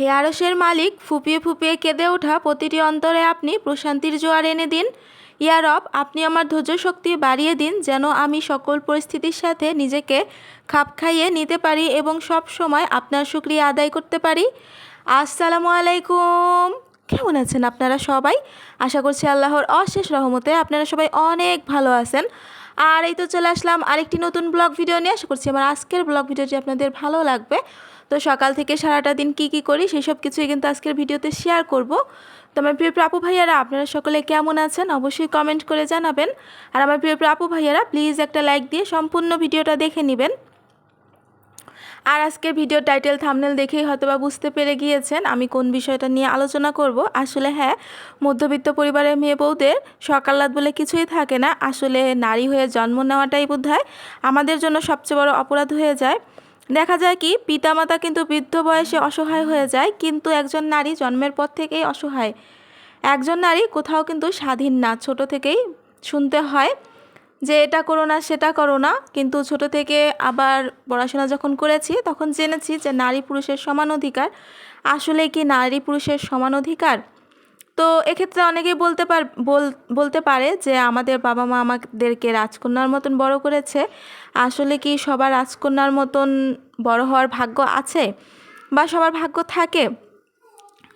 হে আরশের মালিক, ফুপিয়ে ফুপিয়ে কেঁদে ওঠা প্রতিটি অন্তরে আপনি প্রশান্তির জোয়ার এনে দিন। ইয়া রব, আপনি আমার ধৈর্য শক্তি বাড়িয়ে দিন, যেন আমি সকল পরিস্থিতির সাথে নিজেকে খাপ খাইয়ে নিতে পারি এবং সব সময় আপনার শুকরিয়া আদায় করতে পারি। আসসালামু আলাইকুম। কেমন আছেন আপনারা সবাই? আশা করছি আল্লাহর অশেষ রহমতে আপনারা সবাই অনেক ভালো আছেন। আর এই তো চলে আসলাম আরেকটি নতুন ব্লগ ভিডিও নিয়ে। আশা করছি আমার আজকের ব্লগ ভিডিওটি আপনাদের ভালো লাগবে। তো সকাল থেকে সারাটা দিন কি করি সেই সব কিছুই কিন্তু আজকের ভিডিওতে শেয়ার করব। তো আমার প্রিয় আপু ভাইয়ারা, আপনারা সকলে কেমন আছেন অবশ্যই কমেন্ট করে জানাবেন। আর আমার প্রিয় আপু ভাইয়ারা, প্লিজ একটা লাইক দিয়ে সম্পূর্ণ ভিডিওটা দেখে নেবেন। আর আজকের ভিডিও টাইটেল থাম্বনেল দেখেই হয়তোবা বুঝতে পেরে গিয়েছেন আমি কোন বিষয়টা নিয়ে আলোচনা করব। আসলে হ্যাঁ, মধ্যবিত্ত পরিবারের মেয়ে বউদের সকালরাত বলে কিছুই থাকে না। আসলে নারী হয়ে জন্ম নেওয়াটাই বোধহয় আমাদের জন্য সবচেয়ে বড় অপরাধ হয়ে যায়। দেখা যায় কি, পিতামাতা কিন্তু বৃদ্ধ বয়সে অসহায় হয়ে যায়, কিন্তু একজন নারী জন্মের পর থেকেই অসহায়। একজন নারী কোথাও কিন্তু স্বাধীন না। ছোট থেকেই শুনতে হয় যে এটা করো না সেটা করো না, কিন্তু ছোট থেকে আবার পড়াশোনা যখন করেছি তখন জেনেছি যে নারী পুরুষের সমান অধিকার। আসলে কি নারী পুরুষের সমান অধিকার? তো এক্ষেত্রে অনেকেই বলতে পারে যে আমাদের বাবা মা আমাদেরকে রাজকন্যার মতন বড় করেছে। আসলে কি সবার রাজকন্যার মতন বড় হওয়ার ভাগ্য আছে বা সবার ভাগ্য থাকে?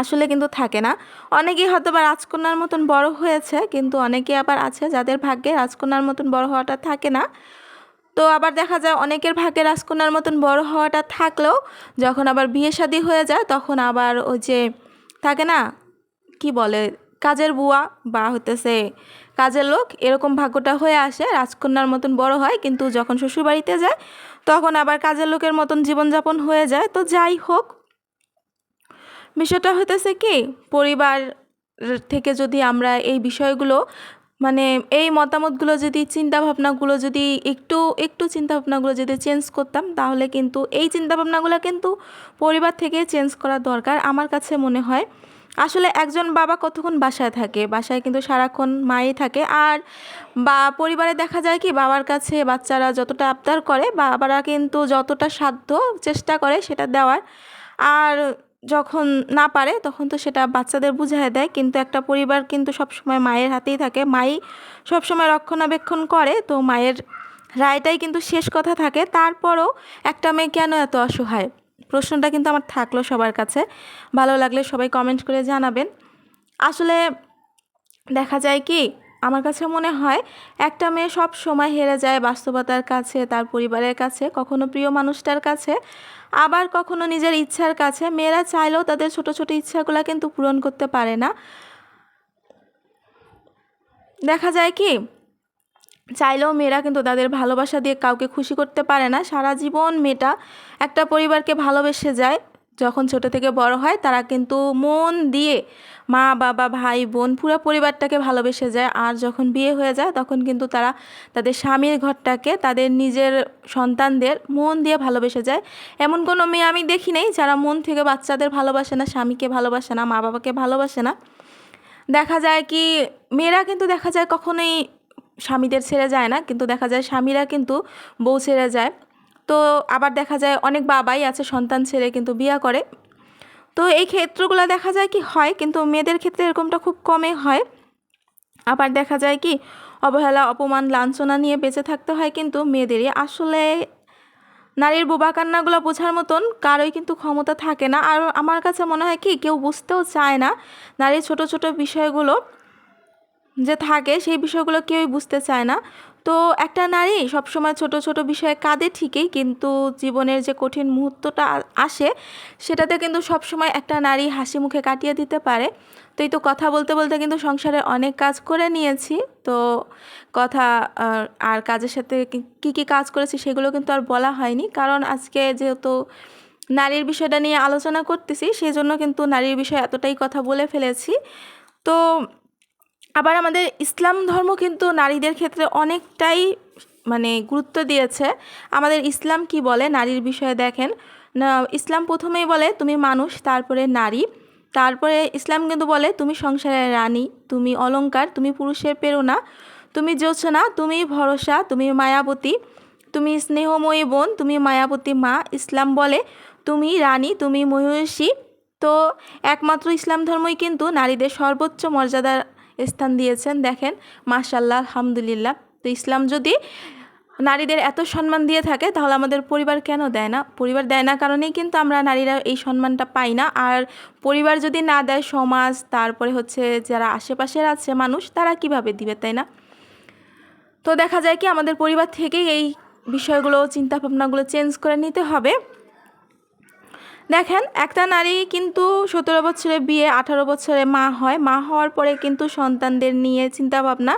আসলে কিন্তু থাকে না। অনেকেই হয়তো বা রাজকন্যার মতন বড় হয়েছে, কিন্তু অনেকে আবার আছে যাদের ভাগ্যে রাজকন্যার মতন বড় হওয়াটা থাকে না। তো আবার দেখা যায় অনেকের ভাগ্যে রাজকন্যার মতন বড় হওয়াটা থাকলেও যখন আবার বিয়ে শাদী হয়ে যায় তখন আবার ওই যে থাকে না, কি বলে, কাজের বুয়া বা হতেছে কাজের লোক, এরকম ভাগ্যটা হয়ে আসে। রাজকন্যার মতন বড় হয়, কিন্তু যখন শ্বশুরবাড়িতে যায় তখন আবার কাজের লোকের মতন জীবনযাপন হয়ে যায়। তো যাই হোক, বিষয়টা হইতেছে কি, পরিবার থেকে যদি আমরা এই বিষয়গুলো মানে এই মতামতগুলো যদি চিন্তাভাবনাগুলো যদি একটু চিন্তাভাবনাগুলো যদি চেঞ্জ করতাম, তাহলে কিন্তু এই চিন্তাভাবনাগুলো কিন্তু পরিবার থেকে চেঞ্জ করা দরকার আমার কাছে মনে হয়। আসলে একজন বাবা কতক্ষণ বাসায় থাকে? বাসায় কিন্তু সারাক্ষণ মাই থাকে। আর বা পরিবারে দেখা যায় কি, বাবার কাছে বাচ্চারা যতটা আবদার করে বাবারা কিন্তু যতটা সাধ্য চেষ্টা করে সেটা দেওয়ার। আর যখন না পারে তখন তো সেটা বাচ্চাদের বুঝিয়ে দেয়। কিন্তু একটা পরিবার কিন্তু সবসময় মায়ের হাতেই থাকে, মাই সবসময় রক্ষণাবেক্ষণ করে। তো মায়ের রায়টাই কিন্তু শেষ কথা থাকে। তারপরও একটা মেয়ে কেন এত অসহায়? প্রশ্নটা কিন্তু আমার থাকলো সবার কাছে। ভালো লাগলে সবাই কমেন্ট করে জানাবেন। আসলে দেখা যায় কি, আমার কাছে মনে হয় একটা মেয়ে সব সময় হেরে যায় বাস্তবতার কাছে, তার পরিবারের কাছে, কখনো প্রিয় মানুষটার কাছে, আবার কখনো নিজের ইচ্ছার কাছে। মেয়েরা চাইলেও তাদের ছোট ছোট ইচ্ছাগুলো কিন্তু পূরণ করতে পারে না। দেখা যায় কি, চাইলেও মেয়েরা কিন্তু তাদের ভালোবাসা দিয়ে কাউকে খুশি করতে পারে না। সারা জীবন মেয়েটা একটা পরিবারকে ভালোবেসে যায়। যখন ছোট থেকে বড় হয় তারা কিন্তু মন দিয়ে মা বাবা ভাই বোন পুরো পরিবারটাকে ভালোবেসে যায়। আর যখন বিয়ে হয়ে যায় তখন কিন্তু তারা তাদের স্বামীর ঘরটাকে, তাদের নিজের সন্তানদের মন দিয়ে ভালোবেসে যায়। এমন কোনো মেয়ে আমি দেখি নেই যারা মন থেকে বাচ্চাদের ভালোবাসে না, স্বামীকে ভালোবাসে না, মা বাবাকে ভালোবাসে না। দেখা যায় কি, মেয়েরা কিন্তু দেখা যায় কখনোই স্বামীদের ছেড়ে যায় না, কিন্তু দেখা যায় স্বামীরা কিন্তু বউ ছেড়ে যায়। তো আবার দেখা যায় অনেক বাবাই আছে সন্তান ছেড়ে কিন্তু বিয়ে করে। তো এই ক্ষেত্রগুলো দেখা যায় কি হয়, কিন্তু মেয়েদের ক্ষেত্রে এরকমটা খুব কমই হয়। আবার দেখা যায় কি, অবহেলা অপমান লাঞ্ছনা নিয়ে বেঁচে থাকতে হয় কিন্তু মেয়েদেরই। আসলে নারীর বোবা কান্নাগুলো বোঝার মতন কারোই কিন্তু ক্ষমতা থাকে না। আর আমার কাছে মনে হয় কি, কেউ বুঝতেও চায় না নারীর ছোট ছোট বিষয়গুলো যে থাকে, সেই বিষয়গুলো কেউই বুঝতে চায় না। তো একটা নারী সবসময় ছোট ছোট বিষয়ে কাঁদে ঠিকই, কিন্তু জীবনের যে কঠিন মুহূর্তটা আসে সেটাতে কিন্তু সবসময় একটা নারী হাসি মুখে কাটিয়ে দিতে পারে। তো এই তো কথা বলতে বলতে কিন্তু সংসারে অনেক কাজ করে নিয়েছি। তো কথা আর কাজের সাথে কি কি কাজ করেছি সেগুলো কিন্তু আর বলা হয়নি, কারণ আজকে যেহেতু নারীর বিষয়টা নিয়ে আলোচনা করতেছি সেই জন্য কিন্তু নারীর বিষয়ে এতটাই কথা বলে ফেলেছি। তো আবার আমাদের ইসলাম ধর্ম কিন্তু নারীদের ক্ষেত্রে অনেকটাই গুরুত্ব দিয়েছে। আমাদের ইসলাম কি বলে নারীর বিষয়ে দেখেন না, ইসলাম প্রথমেই বলে তুমি মানুষ, তারপরে নারী, তারপরে ইসলাম কিন্তু বলে তুমি সংসারের রানী, তুমি অলংকার, তুমি পুরুষের প্রেরণা, তুমি জোছনা, তুমি ভরসা, তুমি মায়াবতী, তুমি স্নেহময়ী বোন, তুমি মায়াবতী মা। ইসলাম বলে তুমি রানী, তুমি মহিষী, তো একমাত্র ইসলাম ধর্মই কিন্তু নারীদের সর্বোচ্চ মর্যাদার স্থান দিয়েছেন। দেখেন মাশাআল্লাহ, আলহামদুলিল্লাহ। তো ইসলাম যদি নারীদের এত সম্মান দিয়ে থাকে তাহলে আমাদের পরিবার কেন দেয় না? পরিবার দেয় না কারণেই কিন্তু আমরা নারীরা এই সম্মানটা পাই না। আর পরিবার যদি না দেয়, সমাজ, তারপরে হচ্ছে যারা আশেপাশের আছে মানুষ, তারা কিভাবে দিবে, তাই না? তো দেখা যায় কি আমাদের পরিবার থেকেই এই বিষয়গুলো, চিন্তাভাবনাগুলো চেঞ্জ করে নিতে হবে। দেখেন একটা নারী কিন্তু 17 বছরে বিয়ে, 18 বছরে মা হয়। মা হওয়ার পরে কিন্তু সন্তানদের নিয়ে চিন্তাভাবনা,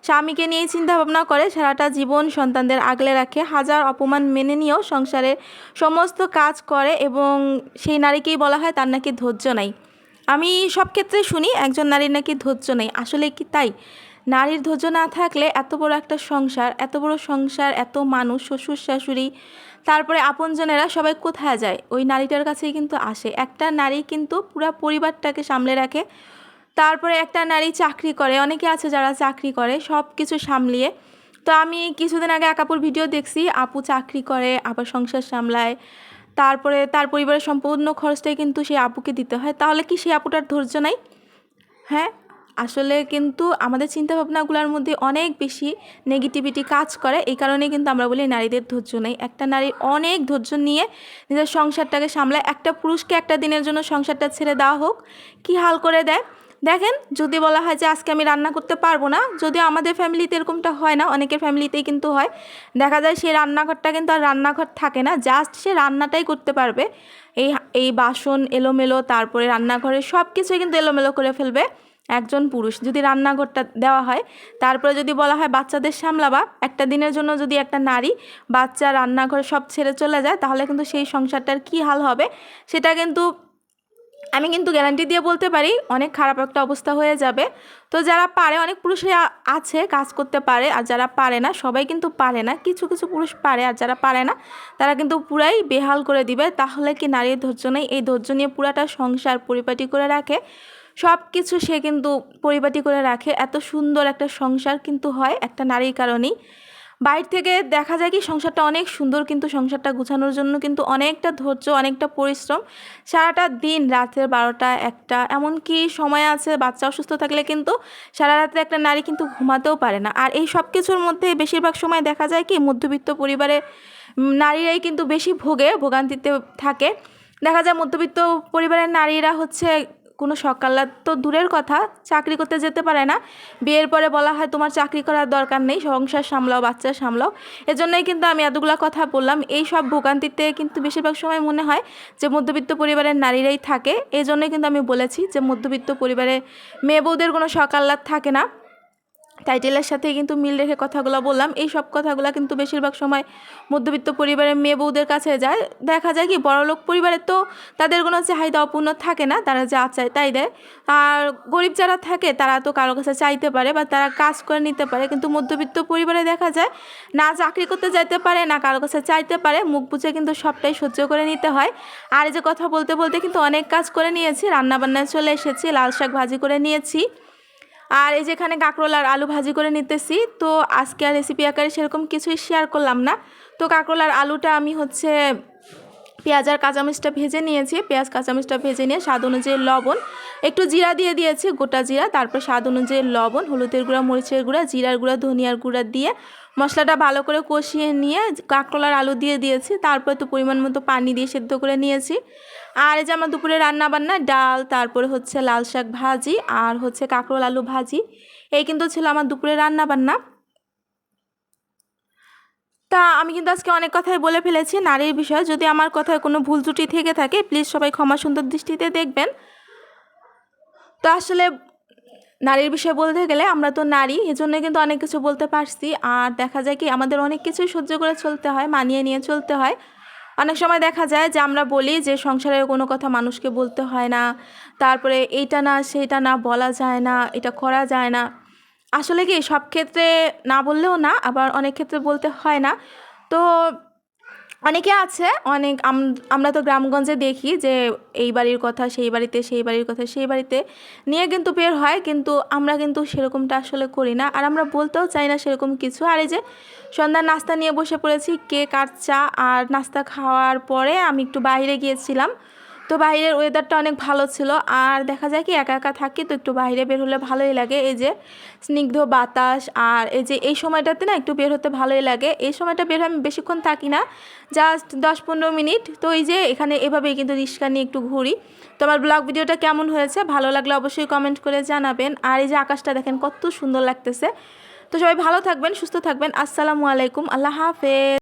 স্বামীকে নিয়ে চিন্তাভাবনা করে, সারাটা জীবন সন্তানদের আগলে রাখে, হাজার অপমান মেনে নিয়েও সংসারের সমস্ত কাজ করে, এবং সেই নারীকেই বলা হয় তার নাকি ধৈর্য নাই। আমি সব ক্ষেত্রে শুনি একজন নারীর নাকি ধৈর্য নেই। আসলে কি তাই? নারীর ধৈর্য না থাকলে এত বড় একটা সংসার, এত বড় সংসার, এত মানুষ, শ্বশুর শাশুড়ি, তারপরে আপনজনেরা সবাই কোথায় যায়? ওই নারীটার কাছেই কিন্তু আসে। একটা নারী কিন্তু পুরো পরিবারটাকে সামলে রাখে। তারপরে একটা নারী চাকরি করে, অনেকে আছে যারা চাকরি করে সব কিছু সামলিয়ে। তো আমি কিছুদিন আগে এক আপুর ভিডিও দেখছি, আপু চাকরি করে আবার সংসার সামলায়, তারপরে তার পরিবারের সম্পূর্ণ খরচটাই কিন্তু সেই আপুকে দিতে হয়। তাহলে কি সেই আপুটার ধৈর্য নাই? হ্যাঁ, আসলে কিন্তু আমাদের চিন্তাভাবনাগুলোর মধ্যে অনেক বেশি নেগেটিভিটি কাজ করে। এই কারণে কিন্তু আমরা বলি নারীদের ধৈর্য নেই। একটা নারী অনেক ধৈর্য নিয়ে নিজের সংসারটাকে সামলায়। একটা পুরুষকে একটা দিনের জন্য সংসারটা ছেড়ে দেওয়া হোক, কি হাল করে দেয়। দেখেন, যদি বলা হয় যে আজকে আমি রান্না করতে পারবো না, যদিও আমাদের ফ্যামিলিতে এরকমটা হয় না, অনেকের ফ্যামিলিতেই কিন্তু হয়, দেখা যায় সেই রান্নাঘরটা কিন্তু আর রান্নাঘর থাকে না, জাস্ট সে রান্নাটাই করতে পারবে। এই এই বাসন এলোমেলো, তারপরে রান্নাঘরে সব কিছুই কিন্তু এলোমেলো করে ফেলবে একজন পুরুষ, যদি রান্নাঘরটা দেওয়া হয়। তারপরে যদি বলা হয় বাচ্চাদের সামলাবা, একটা দিনের জন্য যদি একটা নারী বাচ্চা রান্নাঘরে সব ছেড়ে চলে যায়, তাহলে কিন্তু সেই সংসারটার কী হাল হবে, সেটা কিন্তু আমি কিন্তু গ্যারান্টি দিয়ে বলতে পারি অনেক খারাপ একটা অবস্থা হয়ে যাবে। তো যারা পারে, অনেক পুরুষই আছে কাজ করতে পারে, আর যারা পারে না, সবাই কিন্তু পারে না, কিছু কিছু পুরুষ পারে, আর যারা পারে না তারা কিন্তু পুরাই বেহাল করে দিবে। তাহলে কি নারীর ধৈর্য নেই? এই ধৈর্য নিয়ে পুরাটা সংসার পরিপাটি করে রাখে, সব কিছু সে কিন্তু পরিপাটি করে রাখে। এত সুন্দর একটা সংসার কিন্তু হয় একটা নারীর কারণেই। বাইরে থেকে দেখা যায় কি সংসারটা অনেক সুন্দর, কিন্তু সংসারটা গুছানোর জন্য কিন্তু অনেকটা ধৈর্য, অনেকটা পরিশ্রম। সারাটা দিন, রাতের 12টা 1টা, এমনকি সময় আছে বাচ্চা অসুস্থ থাকলে কিন্তু সারা রাত্রে একটা নারী কিন্তু ঘুমাতেও পারে না। আর এই সব কিছুর মধ্যে বেশিরভাগ সময় দেখা যায় কি মধ্যবিত্ত পরিবারে নারীরাই কিন্তু বেশি ভোগান্তিতে থাকে। দেখা যায় মধ্যবিত্ত পরিবারের নারীরা হচ্ছে কোনো সকালাত তো দূরের কথা, চাকরি করতে যেতে পারে না। বিয়ের পরে বলা হয় তোমার চাকরি করার দরকার নেই, সংসার সামলাও, বাচ্চা সামলাও। এজন্যই কিন্তু আমি এতগুলো কথা বললাম। এই সব ভোগান্তিতে কিন্তু বেশিরভাগ সময় মনে হয় যে মধ্যবিত্ত পরিবারের নারীরাই থাকে। এই জন্যই কিন্তু আমি বলেছি যে মধ্যবিত্ত পরিবারে মেয়ে বউদের কোনো সকালাত থাকে না। টাইটেলের সাথে কিন্তু মিল রেখে কথাগুলো বললাম। এই সব কথাগুলো কিন্তু বেশিরভাগ সময় মধ্যবিত্ত পরিবারের মেয়ে বউদের কাছে যায়। দেখা যায় কি বড়লোক পরিবারে তো তাদের কোনো চাহিদা অপূর্ণ থাকে না, তারা যা চায় তাই দেয়। আর গরিব যারা থাকে তারা তো কারো কাছে চাইতে পারে বা তারা কাজ করে নিতে পারে, কিন্তু মধ্যবিত্ত পরিবারে দেখা যায় না চাকরি করতে যাইতে পারে, না কারো কাছে চাইতে পারে, মুখ বুঝে কিন্তু সবটাই সহ্য করে নিতে হয়। আর এই যে কথা বলতে বলতে কিন্তু অনেক কাজ করে নিয়েছি, রান্নাবান্নায় চলে এসেছি, লাল শাক ভাজি করে নিয়েছি, আর এই যেখানে কাঁকরোল আর আলু ভাজি করে নিতেছি। তো আজকে আর রেসিপি আকারে সেরকম কিছুই শেয়ার করলাম না। তো কাঁকরোল আর আলুটা আমি হচ্ছে পেঁয়াজ আর কাঁচামরিচটা ভেজে নিয়েছি। পেঁয়াজ কাঁচামরিচটা ভেজে নিয়ে স্বাদ অনুযায়ী লবণ, একটু জিরা দিয়ে দিয়েছি, গোটা জিরা, তারপর স্বাদ অনুযায়ী লবণ, হলুদের গুঁড়া, মরিচের গুঁড়া, জিরার গুঁড়া, ধনিয়ার গুঁড়া দিয়ে মশলাটা ভালো করে কষিয়ে নিয়ে কাঁকরোল আর আলু দিয়ে দিয়েছি। তারপরে তো পরিমাণ মতো পানি দিয়ে সেদ্ধ করে নিয়েছি। আর এই যে আমার দুপুরে রান্নাবান্না, ডাল, তারপরে হচ্ছে লাল শাক ভাজি, আর হচ্ছে কাঁকরোল আলু ভাজি, এই কিন্তু ছিল আমার দুপুরে রান্নাবান্না। তা আমি কিন্তু আজকে অনেক কথাই বলে ফেলেছি নারীর বিষয়ে। যদি আমার কথায় কোনো ভুল ত্রুটি থেকে থাকে প্লিজ সবাই ক্ষমা সুন্দর দৃষ্টিতে দেখবেন। তো আসলে নারীর বিষয়ে বলতে গেলে আমরা তো নারী, এজন্য কিন্তু অনেক কিছু বলতে পারছি। আর দেখা যায় কি আমাদের অনেক কিছুই সহ্য করে চলতে হয়, মানিয়ে নিয়ে চলতে হয়। অনেক সময় দেখা যায় যে আমরা বলি যে সংসারের কোনো কথা মানুষকে বলতে হয় না, তারপরে এইটা না সেইটা না বলা যায় না, এটা করা যায় না। আসলে কি সব ক্ষেত্রে না বললেও না, আবার অনেক ক্ষেত্রে বলতে হয় না। তো অনেকে আছে, অনেক আমরা তো গ্রামগঞ্জে দেখি যে এই বাড়ির কথা সেই বাড়িতে, সেই বাড়ির কথা সেই বাড়িতে নিয়ে কিন্তু বের হয়, কিন্তু আমরা কিন্তু সেরকমটা আসলে করি না, আর আমরা বলতেও চাই না সেরকম কিছু। আর এই যে সন্ধ্যার নাস্তা নিয়ে বসে পড়েছি, কেক আর চা, আর নাস্তা খাওয়ার পরে আমি একটু বাইরে গিয়েছিলাম। তো বাইরের ওয়েদারটা অনেক ভালো ছিল। আর দেখা যায় কি একা একা থাকি তো একটু বাইরে বের হলে ভালোই লাগে। এই যে স্নিগ্ধ বাতাস, আর এই যে এই সময়টাতে না একটু বের হতে ভালোই লাগে। এই সময়টা বের হয়ে আমি বেশিক্ষণ থাকি না, জাস্ট 10-15 মিনিট। তো এই যে এখানে এভাবেই কিন্তু রিক্সা নিয়ে একটু ঘুরি। তো আমার ব্লগ ভিডিওটা কেমন হয়েছে, ভালো লাগলে অবশ্যই কমেন্ট করে জানাবেন। আর এই যে আকাশটা দেখেন কত সুন্দর লাগতেছে। তো সবাই ভালো থাকবেন, সুস্থ থাকবেন। আসসালামু আলাইকুম, আল্লাহ হাফেজ।